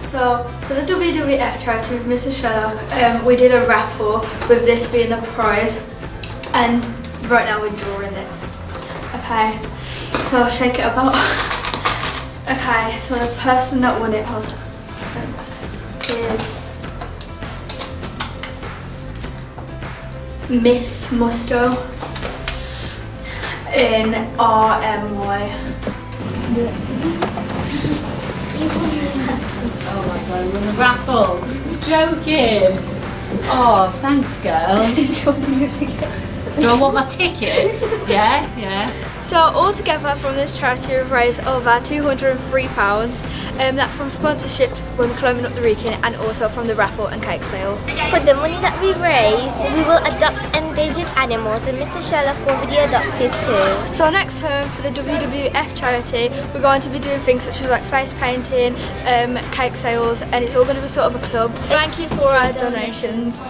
So for the WWF charity with Mrs. Sherlock, we did a raffle with this being the prize, and right now we're drawing this. Okay, so I'll shake it about. Okay, so the person that won it is Miss Musto in RMY. Oh my god, we won the raffle. You're joking. Oh, thanks girls. Do I want my ticket? Yeah. So altogether from this charity we've raised over £203. That's from sponsorships when we're climbing up the Wrekin and also from the raffle and cake sale. For the money that we raise, we will adopt endangered animals, and Mr. Sherlock will be adopted too. So next term for the WWF charity, we're going to be doing things such as like face painting, cake sales, and it's all going to be sort of a club. Thank you for our donations.